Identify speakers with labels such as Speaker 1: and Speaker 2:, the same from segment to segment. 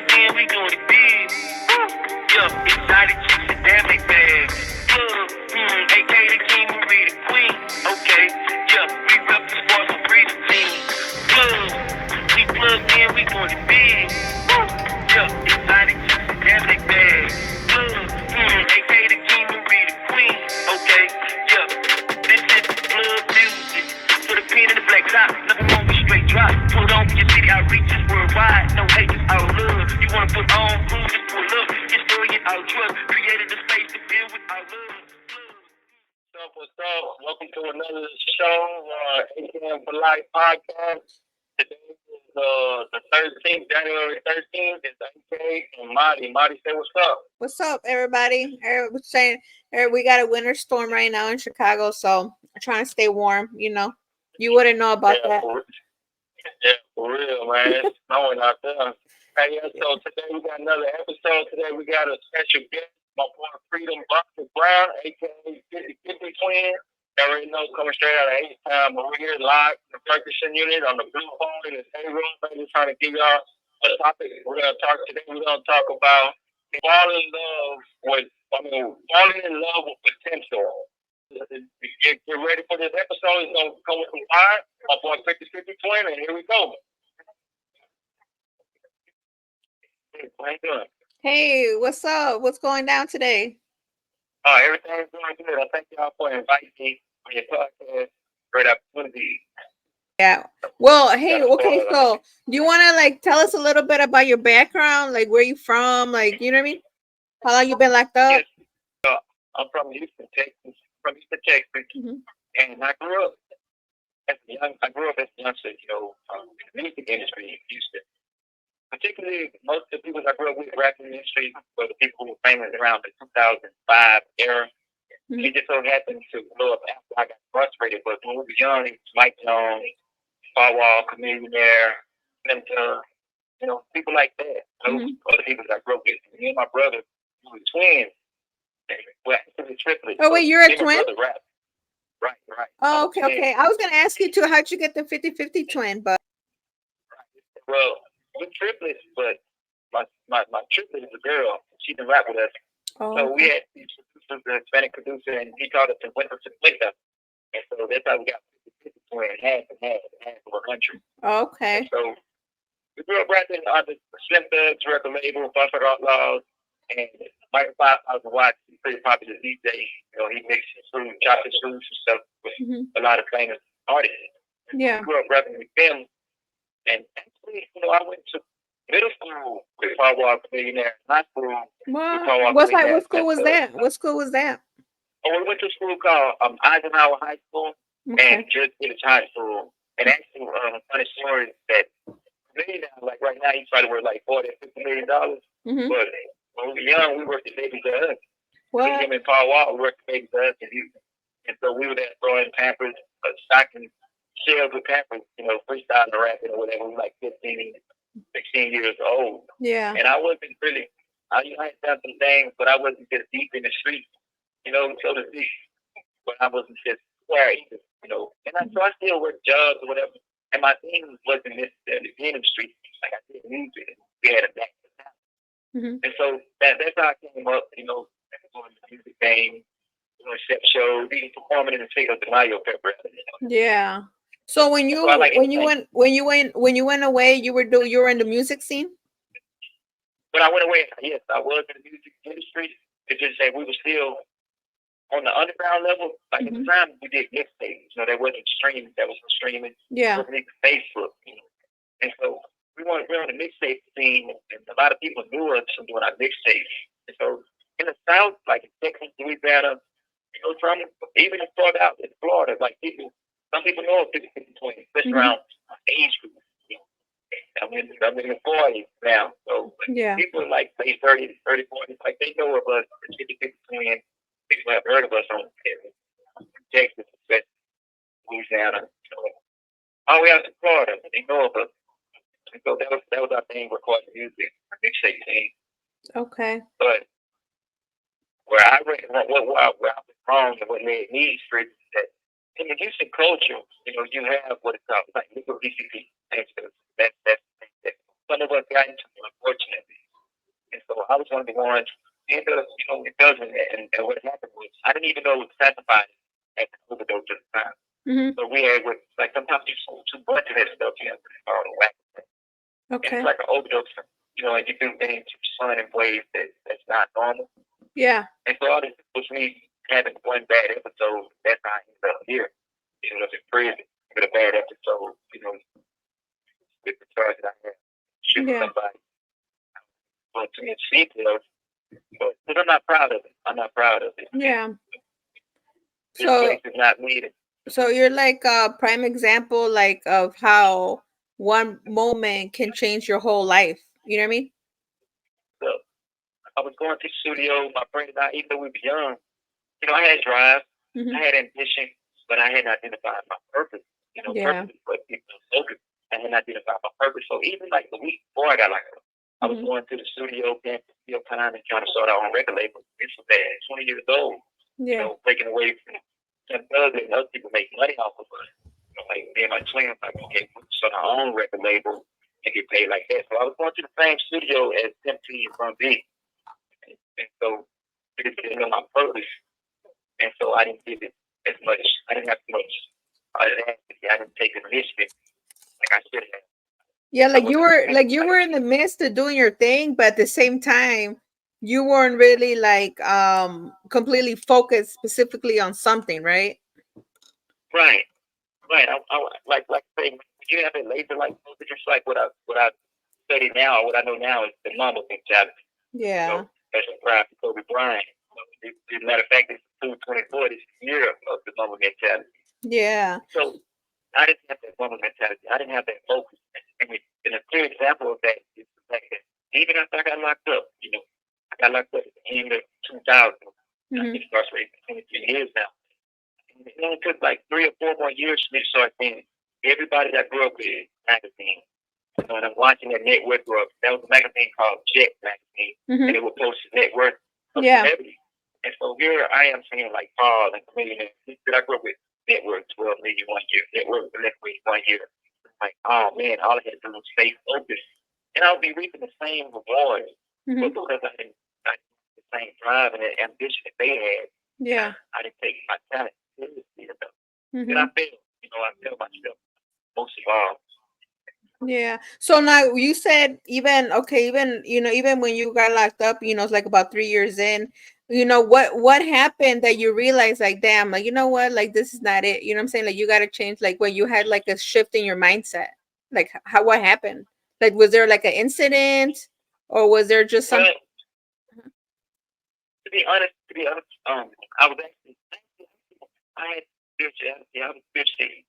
Speaker 1: plugged in, we doing it big. Yeah, exotic chicks and damn they bad. AK the King, Marie the Queen. Okay, yeah, we rep the sports and Freedom team. We plugged in, we doing it big. Yeah, exotic chicks and damn they bad. AK the King, Marie the Queen. Okay, yeah, this is blood music. For the pen and the black top, never won't be straight drop. Put on for your city outreaches worldwide. No haters, out love. You wanna put on, prove just pull up. Historian out trust. Created the space to deal with our love. What's up? Welcome to another show, AKA for Life podcast. Today is the 13th, January 13th. It's AK and Marty. Marty, say what's up.
Speaker 2: What's up, everybody? Everyone's saying we got a winter storm right now in Chicago, so I'm trying to stay warm. You know, you wouldn't know about that.
Speaker 1: For real, man. It's snowing out there. Hey, so today we got another episode. Today we got a special guest, my boy Freedom Broderick Brown, AKA 50 Twin. You already know, coming straight out of H-Town, but we're here live in the Ferguson unit on the blue phone in the A room. I'm just trying to give y'all a topic. We're going to talk about falling in love with potential. Get ready for this episode. It's going to come with some fire. My boy 50 Twin, and here we go. Hey, how you doing?
Speaker 2: Hey, what's up? What's going down today?
Speaker 1: Everything's going good. I thank y'all for inviting me on your podcast. Great opportunity.
Speaker 2: Yeah. Well, hey, okay, so do you want to tell us a little bit about your background, like where you from, like, you know what I mean? How long you been locked up?
Speaker 1: Yes. I'm from Houston, Texas. And I grew up as a youngster, in the music industry in Houston. Particularly, most of the people I grew up with rapping industry were the people who were famous around the 2005 era. It just so happened to blow up after I got frustrated. But when we were young, it was Mike Jones, Firewall, Chameleonaire, Mentor, people like that. Those are the people that I grew up with. Me and my brother, we were twins. Well, actually triplets.
Speaker 2: Oh, wait, you're a twin?
Speaker 1: Right.
Speaker 2: Oh, okay. I was going to ask you, too, how'd you get the 50-50 twin? But
Speaker 1: well, we're triplets, but my triplet is a girl. She can rap with us.
Speaker 2: Oh,
Speaker 1: so we had these producers, the Hispanic producer, and he taught us to winter to winter. And so that's how we got 50-50 twin, half of a country.
Speaker 2: Okay.
Speaker 1: And so we grew up rapping on the Slim Thugs record label, Buffett Outlaws, and Mike 5000 Watts, he's pretty popular DJ. He mixes food, chocolate fruits and stuff with a lot of famous artists.
Speaker 2: Yeah.
Speaker 1: We grew up rapping with them. And actually, I went to middle school with Firewall, Chameleonaire, high school.
Speaker 2: What school was that? What school was that?
Speaker 1: Oh, we went to a school called Eisenhower High School and Judge Village High School. And actually, funny story that like right now, he's probably worth like $40-50 million. But when we were young, we worked at Baby Doug. What? Him and Firewall, we worked at Baby Doug in Houston. And so we were there throwing Pampers, stocking shells with Pampers, freestyling or rapping or whatever. We were like 15, 16 years old.
Speaker 2: Yeah.
Speaker 1: And I wasn't really, I had done some things, but I wasn't just deep in the street, so to speak. But I wasn't just square either, And so I still worked jobs or whatever. And my thing wasn't necessarily being in the street. Like I did music. We had a back to town. And so that's how I came up, going to the music game, set shows, even performing in the state of the Mayo Pepper.
Speaker 2: Yeah. So when you went away, you were in the music scene?
Speaker 1: When I went away, yes, I was in the music industry. It's just that we were still on the underground level. Like at the time, we did mixtapes. There wasn't streaming. There was no streaming.
Speaker 2: Yeah.
Speaker 1: It wasn't Facebook. And so we were on the mixtape scene, and a lot of people knew us from doing our mixtapes. And so in the South, like in Texas, Louisiana, from even further out in Florida, like some people know 50-50 twins, especially around age group. I'm in the 40s now, so people like late 30s, 40s, like they know of us, 50-50 twins. People have heard of us on Texas, especially Louisiana, all the way out to Florida. They know of us. And so that was our thing, recording music, mixtape scene.
Speaker 2: Okay.
Speaker 1: But where I was wrong and what made me straight is that in the music culture, you have what it's called like legal VCP. That's some of us got into, unfortunately. one of the ones. It does, it doesn't. And what happened was, I didn't even know it was classified as an overdose at the time.
Speaker 2: Mm-hmm.
Speaker 1: So we had, like, sometimes you sold too much of that stuff, it's called a whack. And
Speaker 2: Okay.
Speaker 1: it's like an overdose, and you do things in ways that's not normal.
Speaker 2: Yeah.
Speaker 1: And so all this was me having one bad episode. That's how I ended up here. In prison with a bad episode, with the charge that I had. Shooting somebody. Going too much details. But I'm not proud of it. I'm not proud of it.
Speaker 2: Yeah.
Speaker 1: This place is not needed.
Speaker 2: So you're like a prime example, like, of how one moment can change your whole life. You know what I mean?
Speaker 1: So I was going to the studio, my friend and I, even though we were young, I had drive, I had ambition, but I hadn't identified my purpose. Purpose is what people focus. I hadn't identified my purpose. So even like the week before I got locked up, I was going to the studio, paying time and trying to start our own record label. It's so bad. 20 years old. Breaking away from some thugs and other people make money off of us. Like me and my twins, like, okay, we start our own record label and get paid like that. So I was going to the same studio as Tim T and From B. And so I didn't know my purpose. And so I didn't give it as much. I didn't have too much. I didn't take the initiative like I should have.
Speaker 2: Yeah, you were in the midst of doing your thing, but at the same time, you weren't really like completely focused specifically on something, right?
Speaker 1: Right. I like say, you have a laser like focus, just like what I study now, what I know now is the mama mentality.
Speaker 2: Yeah.
Speaker 1: That's a pride for Broderick Brown. As a matter of fact, it's 224 this year of the mama mentality.
Speaker 2: Yeah.
Speaker 1: So I didn't have that mama mentality. I didn't have that focus. And a clear example of that is the fact that even after I got locked up, I got locked up at the end of 2000. It's incarcerated for 23 years now. And it only took like 3 or 4 more years for me to start seeing everybody that I grew up with magazine. And I'm watching that net worth grow up. That was a magazine called Jet magazine, and it would post the net worth of celebrities. And so here I am seeing like Paul and millionaires that I grew up with. Net worth 12 million 1 year. Net worth 11 million 1 year. Like, oh man, all I had to do was stay focused, and I'll be reaping the same rewards. But because I didn't the same drive and the ambition that they had, I didn't take my talent seriously enough. And I failed. I failed myself most of all.
Speaker 2: Yeah. So now you said even when you got locked up, it's like about 3 years in, what happened that you realized like, damn, like, you know what, like this is not it. You know what I'm saying? Like you got to change, like when you had like a shift in your mindset, like what happened? Like, was there like an incident or was there just some?
Speaker 1: Well, to be honest, I was actually, I had spirituality. I was spiritually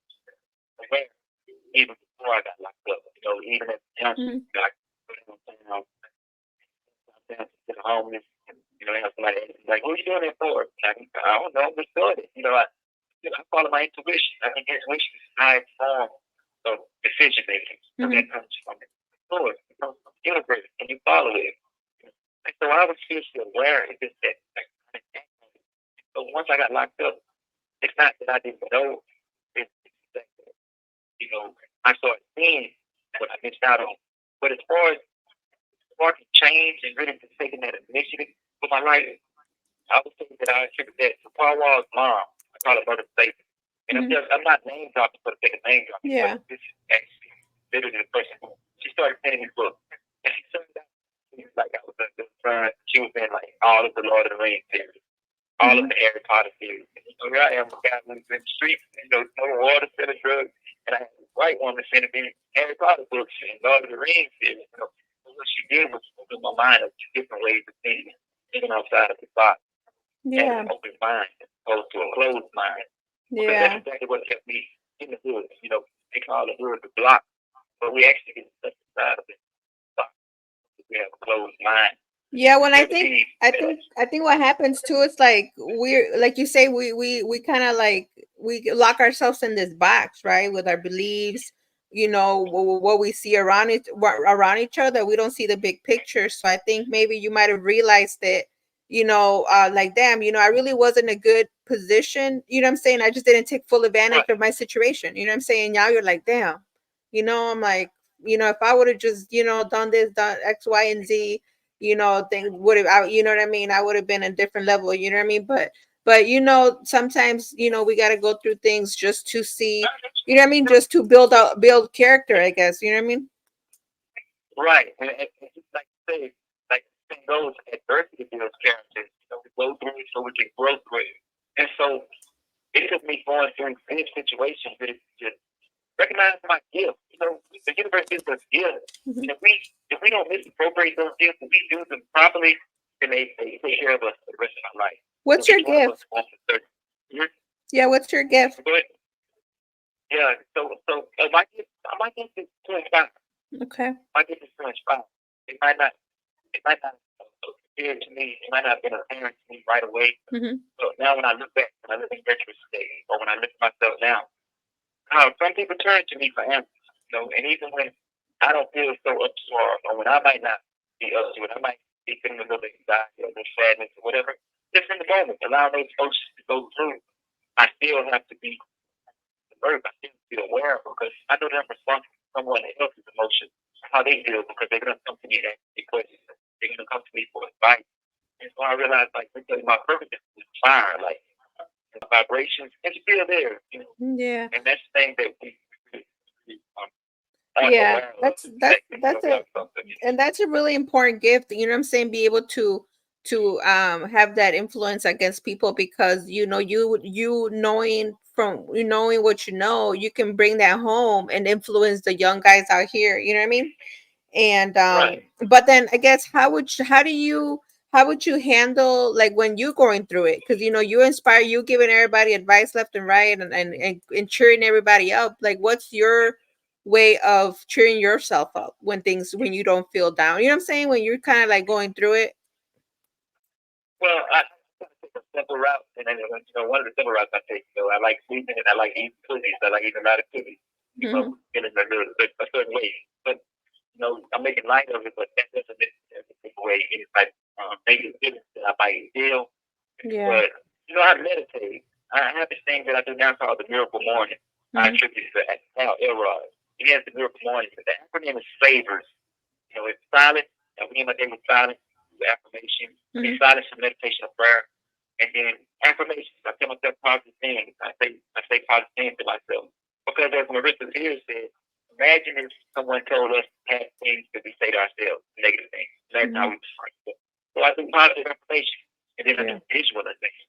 Speaker 1: aware even before I got locked up. Even at the time, like, down to the homeless, and they have somebody like, "What are you doing that for?" Like, I don't know, I'm just doing it. I follow my intuition. I think intuition is a high form of decision making. So that comes from the source, it comes from the universe, and you follow it. And so I was seriously aware of this that. So once I got locked up, it's not that I didn't know. It's that, I started seeing what I missed out on. But as far as sparking change and really just taking that initiative for my life, I was thinking that I attribute that to Paul Wall's mom. I call her Mother Satan. And I'm not name dropping for the sake of name dropping.
Speaker 2: Yeah.
Speaker 1: But this is actually literally the person who she started penning his book. And she started out like I was a friend. She was in like all of the Lord of the Rings series, all of the Harry Potter series. And here I am, a guy who's in the streets, smoking water, selling drugs, and I had a white woman sending me Harry Potter books and Lord of the Rings series. What she did was open my mind up to different ways of thinking, outside of the box.
Speaker 2: Yeah.
Speaker 1: And an open mind as opposed to a closed mind.
Speaker 2: Yeah.
Speaker 1: Because that's exactly what kept me in the hood. They call the hood the block, but we actually get stuck inside of it. We have a closed mind.
Speaker 2: Yeah, when I think what happens too is like we're like you say we kind of like we lock ourselves in this box, right, with our beliefs, what we see around each other. We don't see the big picture. So I think maybe you might have realized that, like, damn, I really wasn't in a good position. You know what I'm saying? I just didn't take full advantage of my situation. You know what I'm saying? Now you're like, damn, I'm like, if I would have just, done this, done X, Y, and Z, you know, things would have, you know what I mean? I would have been a different level, you know what I mean? But you know, sometimes, you know, we got to go through things just to see, you know what I mean? Just to build character, I guess, you know what I mean?
Speaker 1: Right. And just like you say, like thing goes, adversity builds character. You know, we go through it so we can grow through it. And so it took me going through this situation to recognize my gift. You know, the universe gives us gifts.
Speaker 2: Mhm.
Speaker 1: And if we don't misappropriate those gifts, if we use them properly, then they take care of us for the rest of our life.
Speaker 2: What's
Speaker 1: So
Speaker 2: your
Speaker 1: each one of us
Speaker 2: gift?
Speaker 1: wants a certain. Mhm.
Speaker 2: Yeah, what's your gift?
Speaker 1: But yeah, so my gift is to inspire.
Speaker 2: Okay.
Speaker 1: My gift is to inspire. It might not it might not appear to me, it might not have been apparent to me right away.
Speaker 2: Hmm.
Speaker 1: But now when I look back, when I look in retrospect, or when I look at myself now, how some people turn to me for answers. You know, and even when I don't feel so up to or when I might not be up to it, I might be feeling a little anxiety or a little sadness or whatever. Just in the moment, allow those emotions to go through. I still have to be alert. I still have to be aware because I know that I'm responsible for someone else's emotions, how they feel, because they're going to come to me and ask me questions. They're going to come to me for advice. And so I realized, like, my purpose is fire, like, the vibrations, it's still there, you know.
Speaker 2: Yeah.
Speaker 1: And that's the thing that we aren't
Speaker 2: Yeah,
Speaker 1: aware of,
Speaker 2: that's
Speaker 1: that
Speaker 2: that's
Speaker 1: we
Speaker 2: that's a
Speaker 1: have something.
Speaker 2: and that's a really important gift, you know what I'm saying? Be able to have that influence against people because you know you knowing from you knowing what you know, you can bring that home and influence the young guys out here, you know what I mean? And
Speaker 1: Right.
Speaker 2: but then I guess how would you handle like when you going through it? Because you know you inspire, you giving everybody advice left and right and cheering everybody up. Like what's your way of cheering yourself up when you don't feel down? You know what I'm saying? When you're kind of like going through it.
Speaker 1: Well, I take a simple route, and then, one of the simple routes I take, I like sleeping and I like eating cookies. I like eating a lot of cookies. You know,
Speaker 2: Hmm.
Speaker 1: feeling a certain way. But I'm making light of it, but that doesn't take away any type of negative feelings that I might feel.
Speaker 2: Yeah.
Speaker 1: But I meditate. I have this thing that I do now called the Miracle Morning. I
Speaker 2: Hmm.
Speaker 1: attribute it to Al Elrod. He has the Miracle Morning. But the acronym is SAVERS. It's silence. I begin my day with silence, affirmation.
Speaker 2: Hmm.
Speaker 1: Silence and meditation of prayer, and then affirmations. I tell myself positive things. I say positive things to myself because as Marissa Peer said, imagine if someone told us bad things that we say to ourselves, negative things. That's
Speaker 2: Hmm.
Speaker 1: how we start. So I do positive affirmation, and then I
Speaker 2: Yeah.
Speaker 1: do visualization.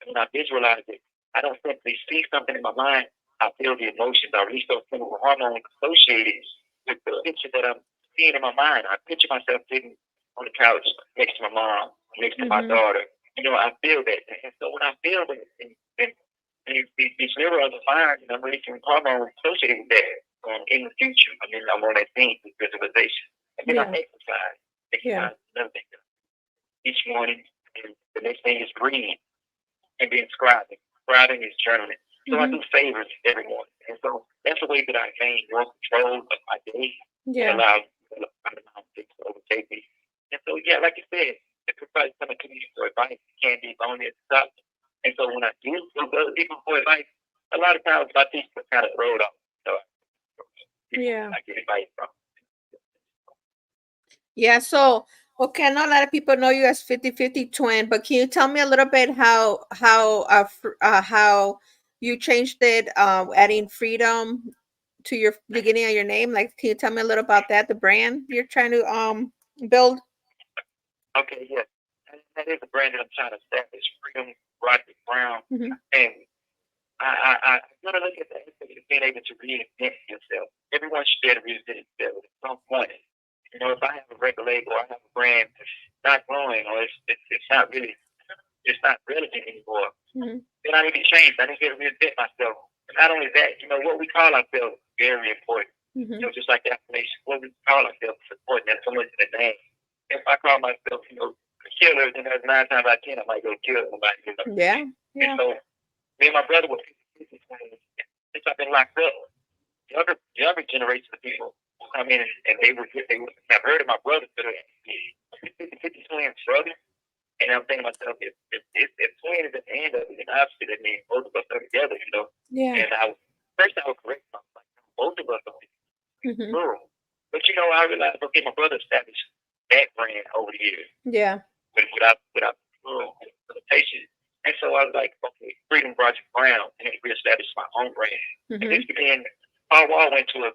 Speaker 1: And when I visualize it, I don't simply see something in my mind. I feel the emotions. I release those chemical hormones associated with the picture that I'm seeing in my mind. I picture myself sitting on the couch next to my mom, next to my
Speaker 2: Hmm.
Speaker 1: daughter. I feel that. And so when I feel that, and these neurons are firing, and I'm releasing hormones associated with that in the future. I mean, I'm on that thing with visualization. And then I
Speaker 2: Yeah.
Speaker 1: exercise.
Speaker 2: Yeah.
Speaker 1: Exercise is another thing. Each morning, and the next thing is reading and then scribing. Scribing is journaling. So I
Speaker 2: Hmm.
Speaker 1: do favors every morning. And so that's the way that I gain more control of my day and
Speaker 2: Yeah.
Speaker 1: allow things to overtake me. And so, yeah, like you said, if everybody's coming to me for advice, it can't be lonely and stuff. And so when I do go to other people for advice, a lot of times my people kind of throw it off. So people
Speaker 2: Yeah.
Speaker 1: I get advice from.
Speaker 2: Yeah, so okay, I know a lot of people know you as 50-50 twin, but can you tell me a little bit how you changed it, adding freedom to your beginning of your name? Like, can you tell me a little about that, the brand you're trying to build?
Speaker 1: Okay, yes. And that is a brand that I'm trying to establish, Freedom Broderick Brown.
Speaker 2: Hmm.
Speaker 1: And I want to look at the aspect of being able to reinvent yourself. Everyone should be able to reinvent themselves at some point. If I have a record label or I have a brand that's not growing or it's not really, it's not relevant anymore,
Speaker 2: Hmm.
Speaker 1: then I need to change. I need to reinvent myself. And not only that, what we call ourselves is very important.
Speaker 2: Hmm.
Speaker 1: Just like the affirmation, what we call ourselves is important. That's so much in the name. If I call myself, a killer, then there's 9 times out of 10 I might go kill somebody.
Speaker 2: Yeah,
Speaker 1: And
Speaker 2: yeah.
Speaker 1: so me and my brother were 50 since I've been locked up. The other generation of people will come in and they would have heard of my brother, but 50 twins brother. And I'm thinking to myself, if twin is at the end of it, then obviously that means both of us are together.
Speaker 2: Yeah.
Speaker 1: And first I was correct myself, like both of us are
Speaker 2: Hmm.
Speaker 1: plural. But I realized, okay, my brother established that brand over the years
Speaker 2: Yeah.
Speaker 1: without limitation. And so I was like, okay, Freedom Broderick Brown, and it reestablished my own brand. And
Speaker 2: Mm-hmm.
Speaker 1: this began. Paul Wall went to a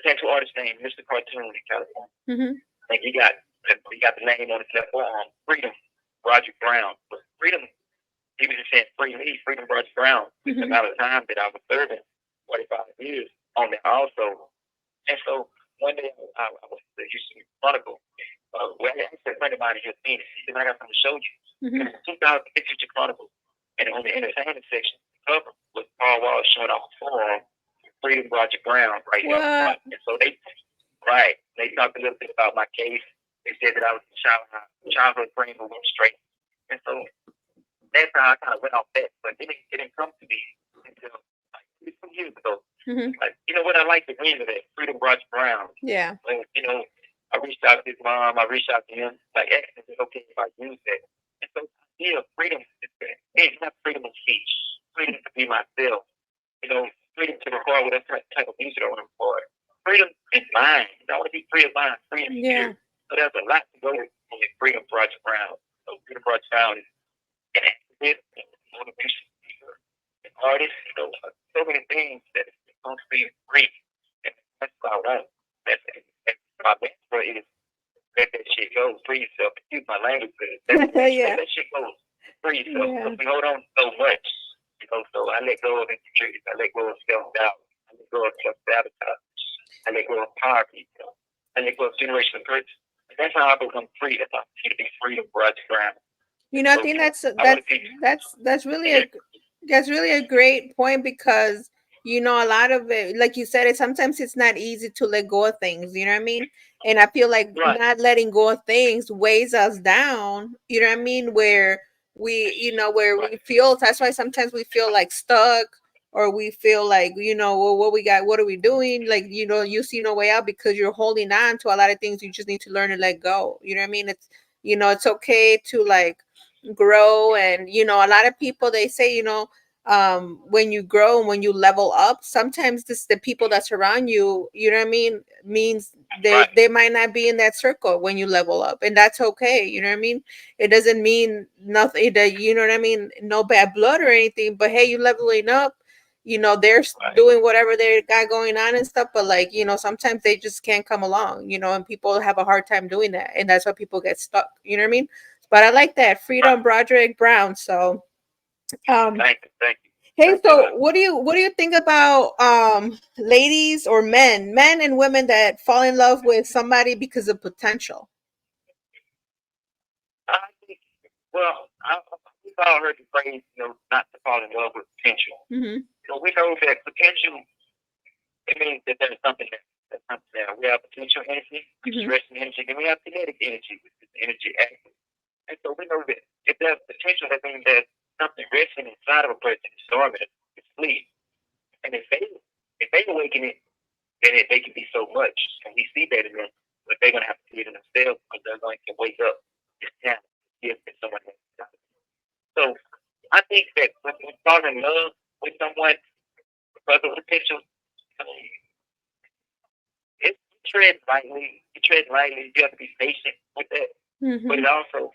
Speaker 1: tattoo artist named Mr. Cartoon in California.
Speaker 2: Mm-hmm.
Speaker 1: And he got the name on his left arm, Freedom Broderick Brown. But Freedom, he was just saying free me, Freedom Broderick Brown.
Speaker 2: Mm-hmm.
Speaker 1: The amount of time that I was serving, 45 years on there also. And so one day I was to the Houston Chronicle. Well, I asked a friend of mine in Houston, he said, I got something to show you.
Speaker 2: Mm-hmm.
Speaker 1: And it's 2000 Houston Chronicle. And on the entertainment section, the cover was Paul Wall showing off a forearm, Freedom Broderick Brown right here. And so they talked a little bit about my case. They said that I was a childhood brain movement straight. And so that's how I kind of went off that. But it didn't come to me until like 2 years ago.
Speaker 2: Mm-hmm.
Speaker 1: Like, you know what, I like the name of it, Freedom Broderick Brown.
Speaker 2: Yeah.
Speaker 1: And, you know, I reached out to his mom, I reached out to him, like asking if it's okay if I use that. And so yeah, freedom is not freedom of speech. Freedom to be myself. You know, freedom to record whatever type of music I want to record. Freedom is mine. I want to be free of mind, free of fear. So there's a lot to go with Freedom Broderick Brown. So Freedom Broderick Brown is an activist, a motivation speaker, an artist, you know, so many things that is going to be free. And that's what I want. That's my mantra is let that shit go, free yourself. Excuse my language, but let that shit go, free yourself. Because we hold on so much. You know, so I let go of insecurities, I let go of self-doubt, I let go of self-sabotage, I let go of poverty, you know, I let go of generational curses. That's how I become free. That's how I feel to be free of Broderick Brown.
Speaker 2: You know, I think that's really a great point, because you know, a lot of it, like you said, sometimes it's not easy to let go of things, you know what I mean? And I feel like not letting go of things weighs us down, you know what I mean? Where we feel, that's why sometimes we feel like stuck, or we feel like, you know, well, what are we doing? Like, you know, you see no way out because you're holding on to a lot of things. You just need to learn to let go. You know what I mean? It's, you know, it's okay to like grow. And you know, a lot of people, they say, you know, when you grow and when you level up, sometimes the people that surround you, you know what I mean, means they might not be in that circle when you level up, and that's okay. You know what I mean? It doesn't mean nothing, that, you know what I mean, no bad blood or anything, but hey, you leveling up, you know, they're doing whatever they got going on and stuff, but like, you know, sometimes they just can't come along, you know, and people have a hard time doing that, and that's why people get stuck, you know what I mean? But I like that, Freedom Broderick Brown. So
Speaker 1: thank you.
Speaker 2: Hey, so what do you think about ladies or men and women that fall in love with somebody because of potential?
Speaker 1: I think, well, we've all heard the phrase, you know, not to fall in love with potential.
Speaker 2: Mm-hmm.
Speaker 1: So we know that potential, it means that there's something that's something there. We have potential energy, expression energy, and we have kinetic energy, which is energy active. And so we know that if there's potential, that means there's something resting inside of a person, it's dormant, it's asleep. And if they awaken it, then they can be so much. And we see that in them, but they're going to have to see it in themselves, because they're going to wake up this talent, gift that someone has. So I think that when you fall in love with someone because of potential, it tread lightly. You tread lightly. You have to be patient with that. Mm-hmm. But it also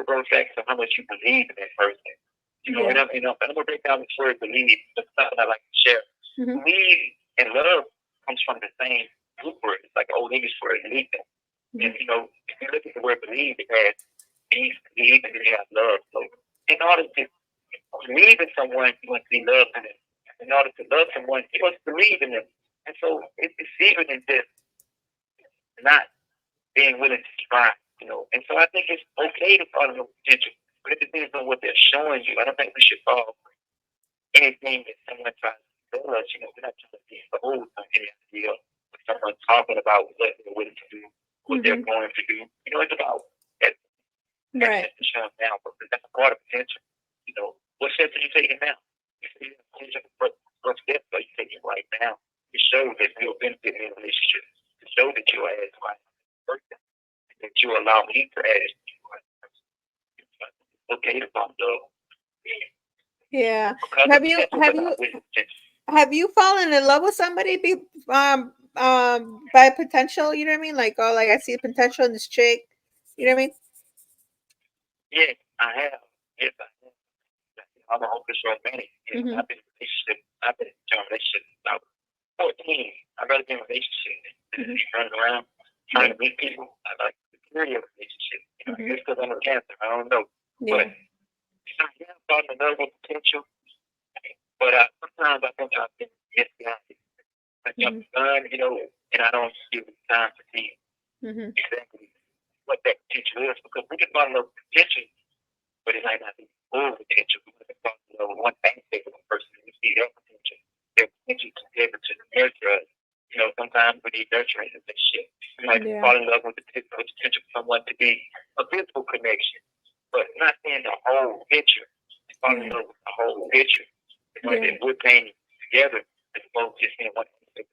Speaker 1: goes back to how much you believe in that person. You know, and I'm gonna break down this word believe. That's something I like to share. Mm-hmm. Believe and love comes from the same root word. It's like an old English word, believe. Mm-hmm. And you know, if you look at the word believe, it has believe, and then you have love. So in order to believe in someone, you must be loved in them. In order to love someone, you must believe in them. And so it's even in this not being willing to try, you know. And so I think it's okay to follow the potential, but it depends on what they're showing you. I don't think we should follow anything that someone tries to tell us. You know, we're not trying to be sold on any idea of someone talking about what they're willing to do, what they're going to do. You know, it's about that. Right. That's showing now, but that's a part of potential. You know, what steps are you taking now? You see, what steps are you taking right now? It shows that you'll benefit in a relationship. To show that you are as my person, that you allow me to add to you. It's okay to fall in love.
Speaker 2: Yeah. Have you fallen in love with somebody by potential, you know what I mean? Like, oh, like I see potential in this chick, you know what I mean?
Speaker 1: Yes, I have. Yes, I have. I'm a hopeless romantic.
Speaker 2: Mm-hmm.
Speaker 1: I've been in a relationship. I've been in a relationship since I was 14. I'd rather be in a relationship than
Speaker 2: Mm-hmm.
Speaker 1: be running around trying to meet people. I like the security of a relationship.
Speaker 2: Mm-hmm.
Speaker 1: Just because I'm a cancer, I don't know.
Speaker 2: Yeah.
Speaker 1: But I have thought in love with potential. But sometimes I think I've been misguided. I jump the gun, and I don't give it time to see
Speaker 2: Mm-hmm.
Speaker 1: exactly what that potential is. Because we can fall in love with potential, but it might not be full potential. We can fall in love with one aspect of a person and we see their potential. Their potential to be able to nurture us. Sometimes we need nurturing in this shit. We might
Speaker 2: Yeah.
Speaker 1: fall in love with the potential for someone to be a physical connection, but not seeing the whole picture. Fall in love with the whole picture. That we're painting together as opposed to just seeing one aspect.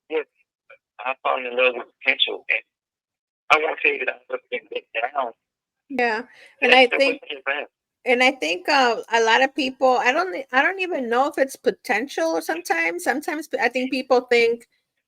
Speaker 1: Yes, I fall in love with potential, and I won't say that I've ever been let down.
Speaker 2: Yeah.
Speaker 1: And
Speaker 2: And I
Speaker 1: that
Speaker 2: think
Speaker 1: wasn't just bad.
Speaker 2: and I think a lot of people, I don't even know if it's potential, or sometimes I think people think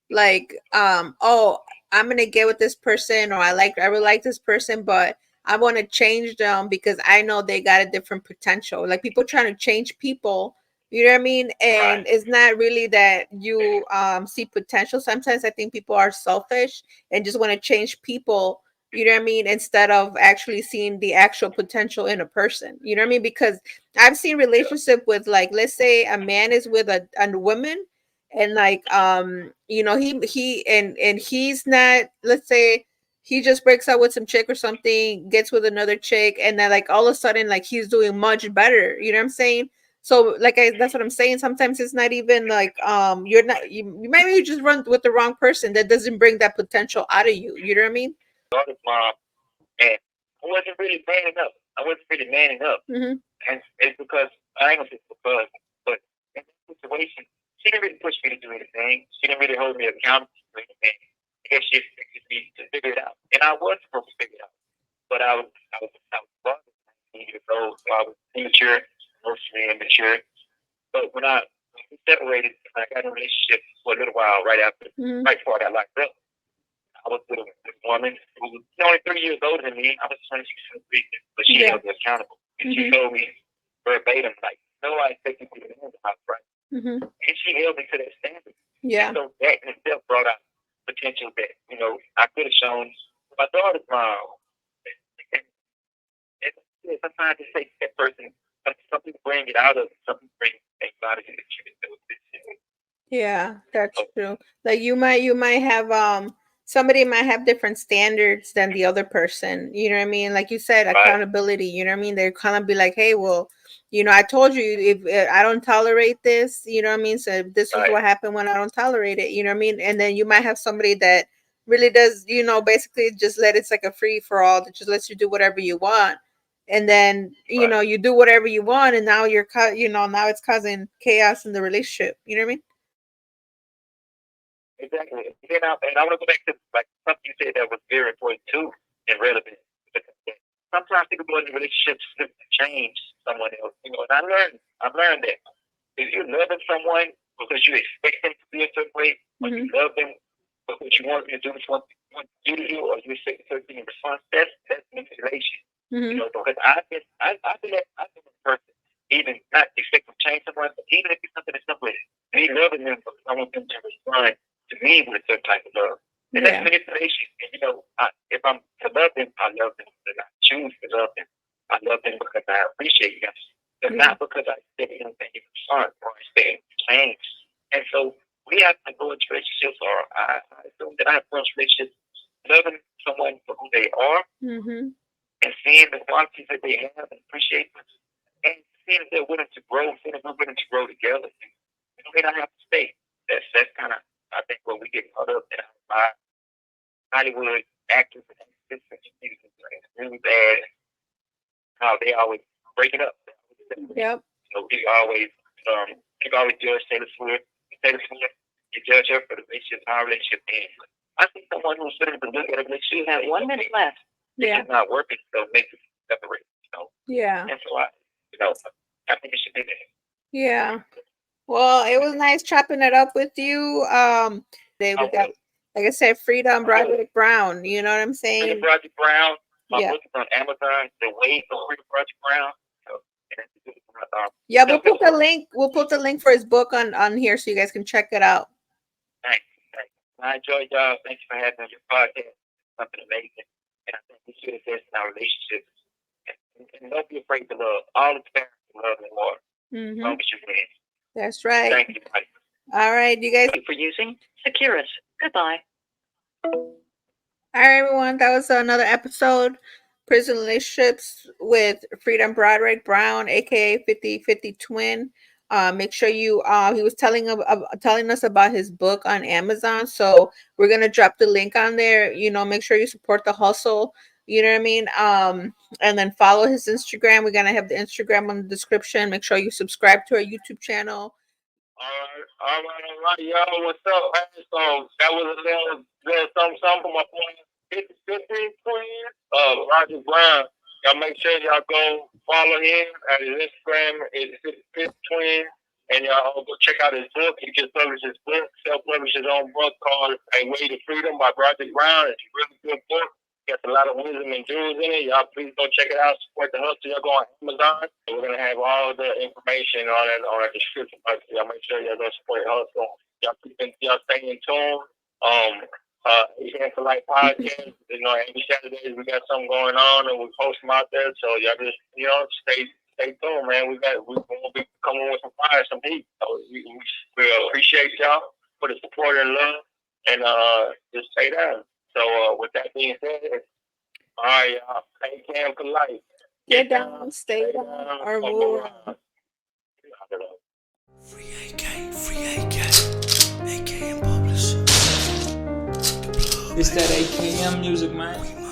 Speaker 2: like, oh, I'm gonna get with this person, or I really like this person, but I want to change them because I know they got a different potential. Like, people trying to change people, you know what I mean? And
Speaker 1: Right.
Speaker 2: it's not really that you see potential. Sometimes I think people are selfish and just want to change people, you know what I mean, instead of actually seeing the actual potential in a person, you know what I mean? Because I've seen relationship with, like, let's say a man is with a woman, and like, and he's not, let's say he just breaks up with some chick or something, gets with another chick, and then like all of a sudden, like, he's doing much better, you know what I'm saying? So like, that's what I'm saying. Sometimes it's not even like, you're not, maybe you just run with the wrong person that doesn't bring that potential out of you, you know what I mean?
Speaker 1: Daughter's mom, and I wasn't really manning up. I wasn't really manning up.
Speaker 2: Mm-hmm.
Speaker 1: And it's because, I ain't gonna say it's because, but in this situation, she didn't really push me to do anything. She didn't really hold me accountable for anything. I guess she expected me to figure it out. And I was supposed to figure it out. But I was 19 years old, so I was immature, emotionally immature. But when we separated, I got in a relationship for a little while
Speaker 2: Mm-hmm.
Speaker 1: right before I got locked up. I was with a woman who was only 3 years older than me. I was 26, 23, but she held me accountable. And she told me verbatim, like, no, I expect you to be the man of the house, right?
Speaker 2: Mm-hmm.
Speaker 1: And she held me to that standard.
Speaker 2: Yeah.
Speaker 1: And so that in itself brought out potential that, I could have shown my daughter's mom. And sometimes it takes that person, something to bring it out of you, something to bring things out of you that you can do with this.
Speaker 2: Yeah, that's true. Like, you might have somebody might have different standards than the other person. You know what I mean? Like you said,
Speaker 1: Right.
Speaker 2: accountability. You know what I mean? They're kind of be like, hey, well, I told you, if I don't tolerate this, you know what I mean? So this is
Speaker 1: Right.
Speaker 2: what happened when I don't tolerate it. You know what I mean? And then you might have somebody that really does, basically just it's like a free for all that just lets you do whatever you want. And then you do whatever you want, and now now it's causing chaos in the relationship. You know what I mean?
Speaker 1: Exactly. And I want to go back to like something you said that was very important too and relevant. Sometimes people go into relationships to change someone else. And I've learned that if you're loving someone because you expect them to be a certain way, or you love them because you want them to do what you want to do to you, or you expect a certain thing in response, that's manipulation. Because I've been a person, even not expecting to change someone, but even if it's something as simple as me loving them because I want them to respond to me with a certain type of love. And that's manipulation. And if I'm to love them, I love them because I choose to love them. I love them because I appreciate them. But not because I expect anything in return or expect to change. And so we have to go into relationships, or I assume that I have gone into relationships loving someone for who they are, and seeing the qualities that they have and appreciate them, and seeing if they're willing to grow, seeing if we're willing to grow together. And they don't have to stay. That's kind of, I think, what we get caught up in our Hollywood actors and actresses and really bad how they always break it up.
Speaker 2: Yep.
Speaker 1: People always judge Taylor Swift. You judge her for the relationship, our relationship ends. I see someone who's willing to look at a relationship. You have 1 minute left. It's not working, so make it separate.
Speaker 2: Yeah.
Speaker 1: And so I think it should be there.
Speaker 2: Yeah. Well, it was nice chopping it up with you. Today we got, like I said, Freedom Broderick Brown. You know what I'm saying?
Speaker 1: Freedom Broderick Brown. My
Speaker 2: Yeah.
Speaker 1: book is on Amazon. The Way of Freedom Broderick Brown.
Speaker 2: Yeah, we'll put the link. We'll put the link for his book on here so you guys can check it out.
Speaker 1: Thanks. I enjoyed y'all. Thanks for having me on your podcast. Something amazing. And I think we should invest in our relationships. And don't be afraid to love. All the parents love and more.
Speaker 2: Mm-hmm.
Speaker 1: Don't be your friends.
Speaker 2: That's right.
Speaker 1: Thank you, buddy.
Speaker 2: All right, you guys.
Speaker 1: Thank you for using Securus. Goodbye.
Speaker 2: All right, everyone. That was another episode. Prison Relationships with Freedom Broderick Brown, aka 50/50 Twin. Make sure you he was telling us about his book on Amazon. So we're gonna drop the link on there. You know, make sure you support the hustle. You know what I mean? And then follow his Instagram. We're gonna have the Instagram on the description. Make sure you subscribe to our YouTube channel.
Speaker 1: All right, y'all. What's up, man? So that was a little something for my point. 50/50 Twin. Broderick Brown. Y'all make sure y'all go follow him at his Instagram. It's 50/50 Twin. And y'all go check out his book. He just published his book, self-published his own book called A Way to Freedom by Broderick Brown. It's a really good book. Got a lot of wisdom and jewels in it. Y'all please go check it out. Support the hustle. Y'all go on Amazon. We're gonna have all the information on our description box. Y'all make sure y'all go support the hustle. Y'all stay in tune. Again for Life podcast. You know, every Saturdays we got something going on and we post them out there. So y'all just stay tuned, man. We're gonna be coming with some fire, some heat. So we appreciate y'all for the support and love, and just stay down. So with that being said, all right, y'all, stay calm for life.
Speaker 2: Get down, stay down, or move around.
Speaker 3: Free AKA publisher. It's that AKM music, man.